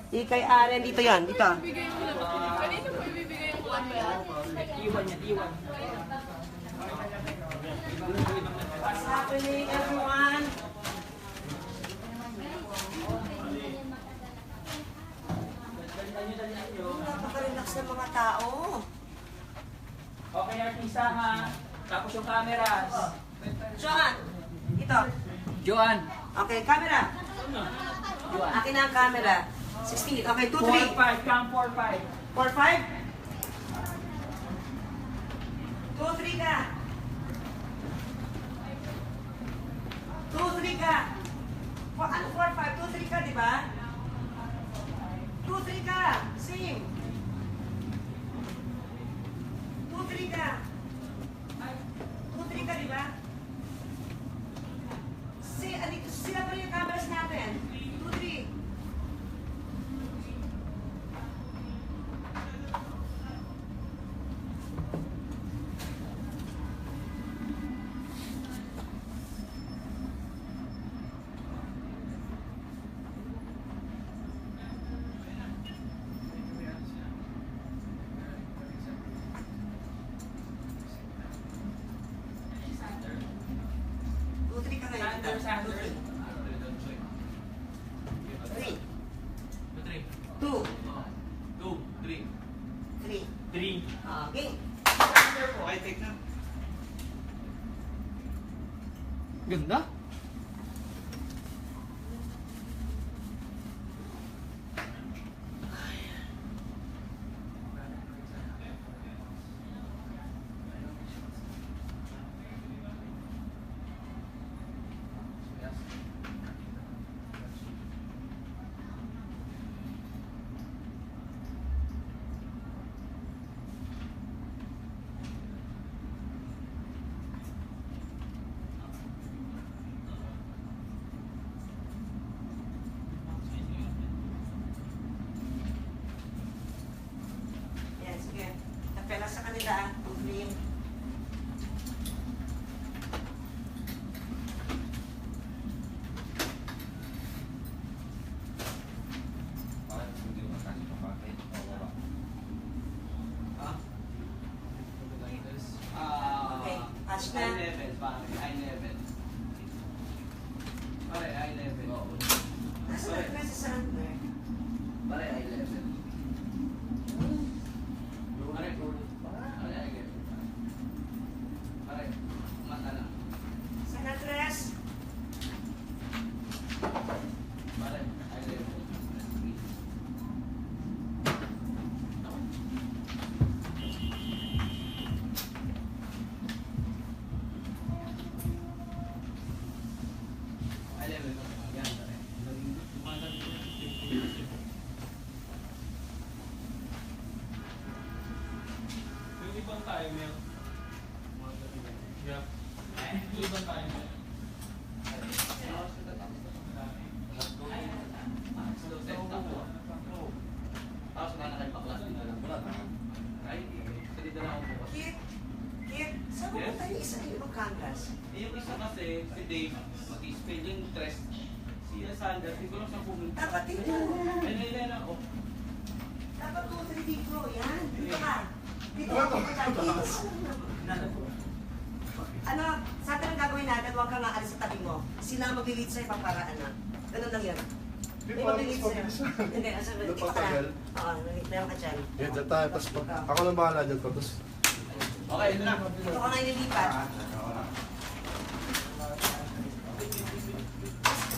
Ikay Aren, dito yan, dito. Kanino po ibibigay yung kuwan ba yan? Iwan niya, iwan. What's happening, everyone? Napaka-relax ng mga tao. Okay, artista ha. Tapos yung cameras. Joan, ito. Joan. Okay, camera. Joan. Akin na ang camera. 16. Okay, 2, 3. 4-5. Count 4-5. 4, 5. 2, 3 ka. 2, 3 ka. Ano 4, 5? 2, 3 ka, di ba? 2, 3 ka. Same. 2, 3 ka. 2, 3 ka, di ba? Sila pa rin yung cameras natin. 2, 3. Sander, Sander. 3, 2, 3. 3. Okay. Okay, take na. Ganda. Yan, sige. Napela sa kanila, 2, 3. Okay, patch na. Eye level, pare. Eye level. Pare, eye level. Nasa Sander. Pare, eye level. Pare, pare, eye level. Pare, mata lang. San Andres. Pare, eye level. Eye level. Yan, pare. Yung ibang timer. Yeah. Yung ibang timer. Tapos na nakipaklas din na lang. Ay, salita na ako bukas. Kit. Kit. Saan mo ba tayo isa yung ibang cameras? Yung isa kasi, si Dave, mag-spell yung tres. Si Sander, hindi ko lang saan pumunta. Dapat dito. Ay, nailan ako. Dapat 2, 3 dito. Yan. Dito ka. Dito ka. Kids. Ano, sa atin ang gagawin natin, huwag kang aalis sa tabi mo. Sila ang mag-lead sa'yo pang para ano. Ganun lang yan. May mag-lead sa'yo. Hindi, asa ba? Dito ka na. Oo, meron ka dyan. Yan, dyan tayo. Tapos ako lang bahala dyan. Tapos Okay, ito na. Dito ka na inilipat.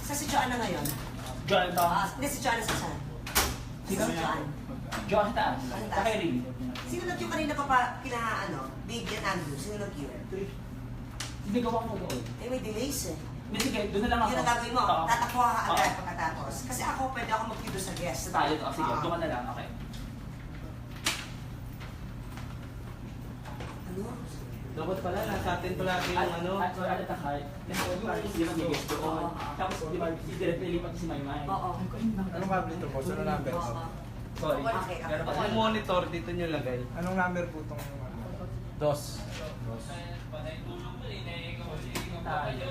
Sa si Joanna ngayon. Joan to. Hindi, si Joanna sa saan? Sino? Si Joanna. Joan sa taas. Sa Kerry. Sino nag-cue kanina pa Big and Andrew? Sino nag-cue? Hindi ko pa doon. Eh, may delays eh. Hindi, sige, doon na lang ako. Yun ang gagawin mo. Oo. Tatakbo ka agad Oo. pagkatapos. Kasi ako, pwede ako mag-cue doon sa guest. Sa tayo to. Sige, Oo. doon ka na lang. Okay. Ano? Dapat pala, nasa atin palagi yung ano. Sorry, at the heart. Hindi mag-guest doon. Tapos, di ba, si Direk nilipat si Maymay. Oo. anong cabinet to po? Sino number to? Oo. Sorry. Okay, okay. Pero Yung monitor, dito nyo lagay. Anong number po itong Dos. tayo.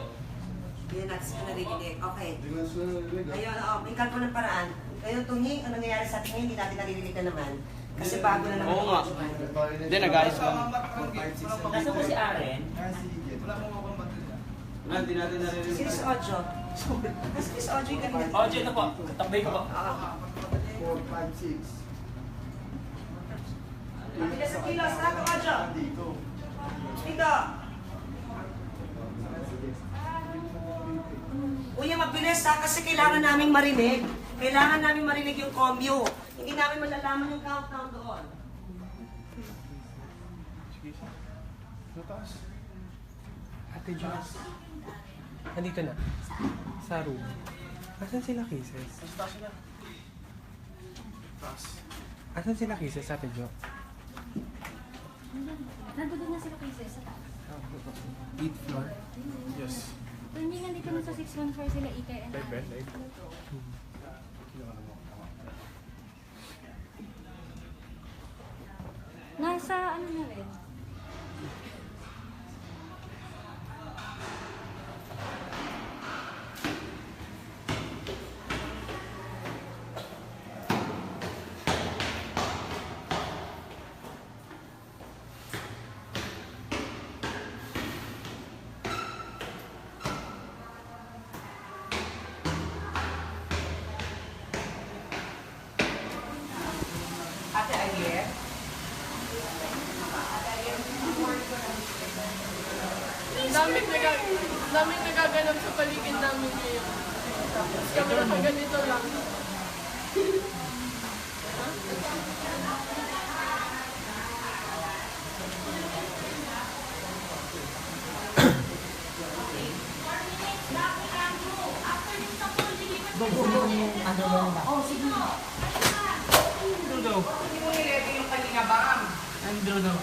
Hindi natin sila naririnig. Okay. Hindi ko na sila narinig. Ngayon, may kalpo ng paraan. Ngayon, tunging, ang nangyayari sa atin ngayon, hindi natin naririnig na naman. Kasi bago na naman. Oo nga. Hindi, nag-ayos lang. Nasa po si Aren? Hindi natin narinig. Sino si Ojo? Sino si Ojo yung kanina? Oh, dyan na po. Tambay ko po. 4, 5, 6. Mabilis sa kilos, ha? Ojo! Dito. Dito! Uy, mabilis ha, kasi kailangan naming marinig. Kailangan namin marinig yung commute. Hindi namin malalaman yung countdown doon. Sa taas. Ate Joss. Nandito na. Sa room. Asan sila cases? Taas. Asan sila cases, Ate Jo? Nandun na sila kayo sa taas. 8th floor. Yes. So, hindi nandito na sa 614 sila Ikay and Live, Ate. live. Nasa ano na rin? Ate Ayer? Daming nagaganap sa paligid namin ngayon. Tapos kami nakaganito lang. Andrew daw.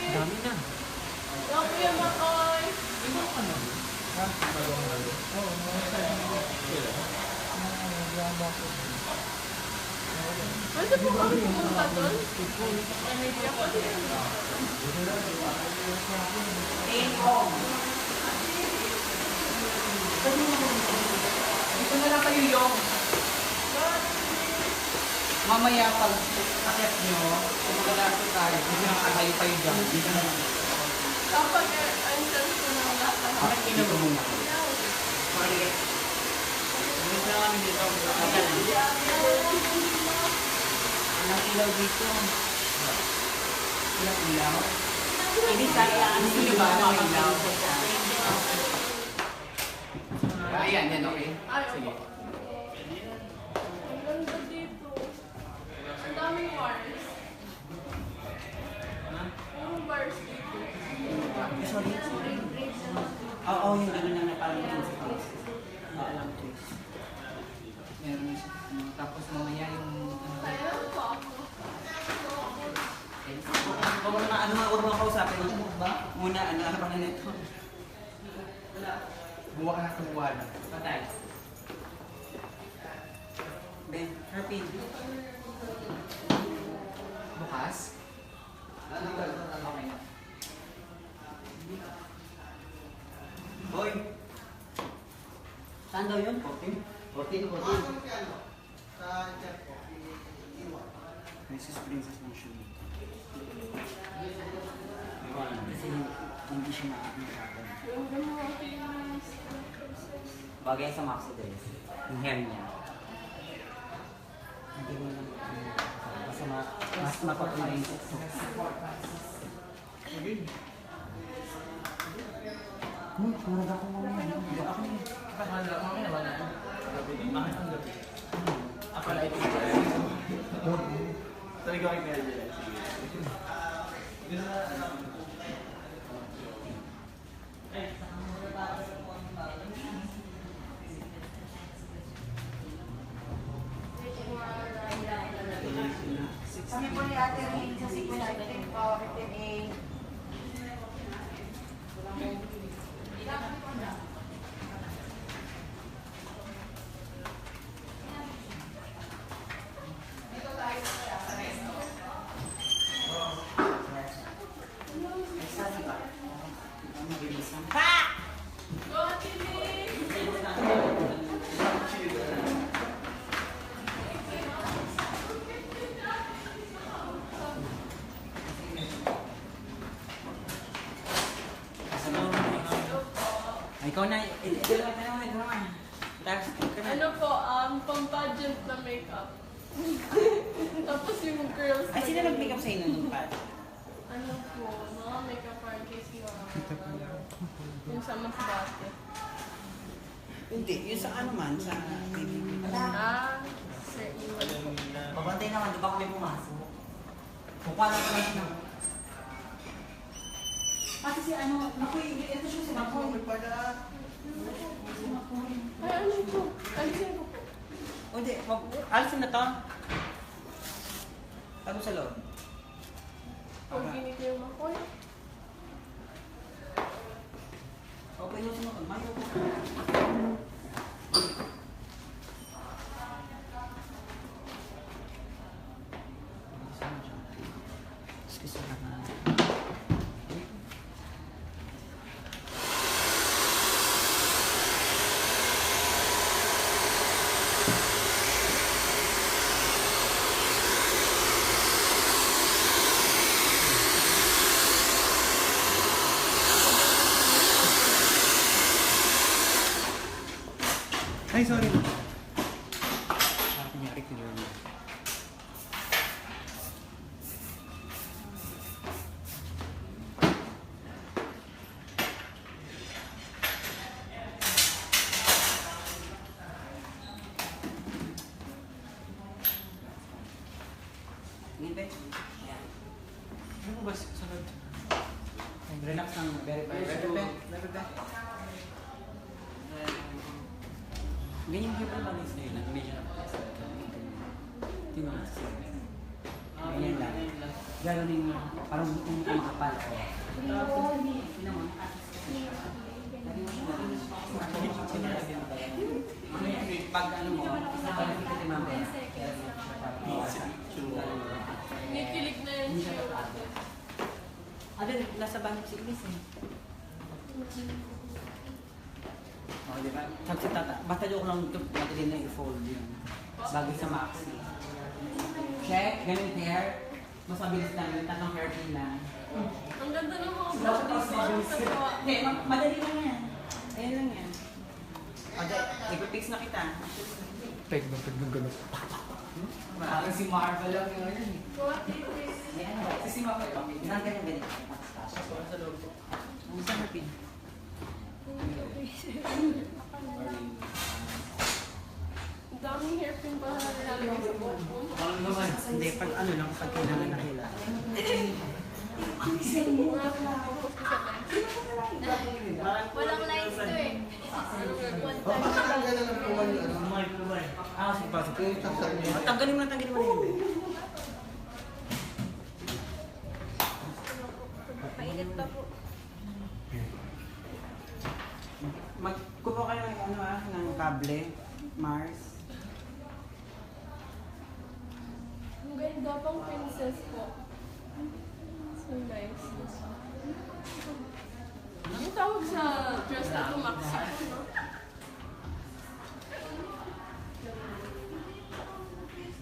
Dami na. Ako yung makoy. Pwede po kami pumunta doon? Dito na lang kayo yung. Mamaya pag akit nyo, kung magalaso tayo, hindi na makakayo kayo dyan. Dito na lang. Kapag entrance ko ng lahat. Bakit kinulo muna? Sorry. Gusto na kami dito. Anong ilaw dito? Ilang ilaw? Hindi kaya ano Gusto yung ba ba ang ilaw? Ayan, yan okay. Ay, sige. Ang ganda dito. Ang daming bars. Puro bars dito. Sorry. Oo, yung gano'n na parang sa taas. Alam ko. Meron siya. Tapos mamaya yung... Kaya pa ako. Huwag mo na huwag mo kausapin. Muna, ano pa na nito. Buwa ka na kumuha na. Patay. Ben, Herpin. Bukas? Okay. Boy! Saan daw yun? 14? 14 o 14? Mrs. Princess ng shoe. Kasi hindi siya nakakita. Ganda mo ang Pilipinas. Bagay sa maxi dress. Yung hem niya. Hindi mo lang basta mas mapatuloy yung success. Parang ako mamaya. Ako na. Akala ito. Talaga kayo kaya Kami po ni Ate Rin sa sequence 15 po, 15A. Go, Ate Lee! Ikaw na, ito naman. Tapos, Ano po, pang-pageant na makeup. Tapos yung girls Ay, sino nag-makeup sa inyo nung pa? Ano po, mga makeup artist na yung sa Masbate. Hindi, yung sa ano man, sa TV. Sir Iwan po. Babantay naman, di ba kami pumasok? Pupala ko lang na. Kasi si ano, naku, ito siya si Makoy. Ay, ano po? Alisin ko po. O di, alisin na to. Tago sa loob. Pag ginit yung makoy. Okay, yung sunod. Mayo ko. Excuse me naman. Ay, sorry. Parang kunyari clear mo. Ngipin. Ano ba sunod? Relax lang. Very ganyan yung people balance na yun. Medyo tingnan mo. Ganyan lang. Gano'n yung parang yung makapal. Tingnan mo. Pag ano mo, isa pa rin kita mamaya. Kinikilig na yun siya. Ano, nasa banyo si Ilis eh. Oh, di ba? Sabi si tata, basta joke lang ito, pwede din na i-fold yun. Bagay sa maxi. Check, ganun hair. Mas mabilis lang yun, tatlong hairpin lang. Ang ganda ng mga brownies sa gawa. Hindi, madali lang yan. Ayan lang yan. Okay, ipipix na kita. Peg ng gano'n. Parang si Marvel lang yun eh. Go, Ate Lee. Ayan, si Marvel kami. Ganun ganyan. Ang isang hairpin. Ang daming hairpin pa na nilalagay sa buhok mo. Hindi, pag ano lang, pag kailangan na kailangan. Walang lines to eh. One time. Pakatanggalan ng puwan yung ano. Ah, sige pa. Yung saksak niya. Tanggalin mo na yun. Painit pa po. Magkuha kayo ng ano ng kable, Mars. Ang ganda pang princess po. So nice. Ang tawag sa dress na ito, maxi.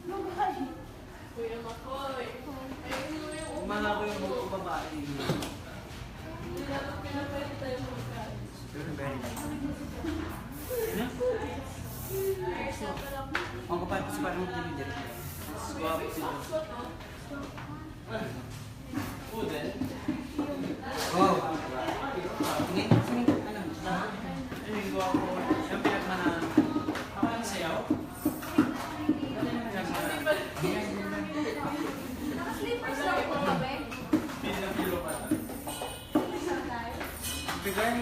No? Kuya Makoy. Ayun mo yung Mga ko yung mga babae. nilalap pinapayat tayo magkain. Very nice. Ano? Ang kapal ko sa parang mag-deliver. Swabe sila. Pudel. Oh. Sige, ano? Ayun, gawa ko. Yung pinagmanahan. Ako lang sayaw. Slippers lang po kami. Pinag-ilo pa. Figure?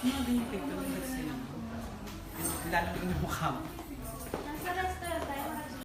Ano ba yung picture? Lalo yung mukha mo.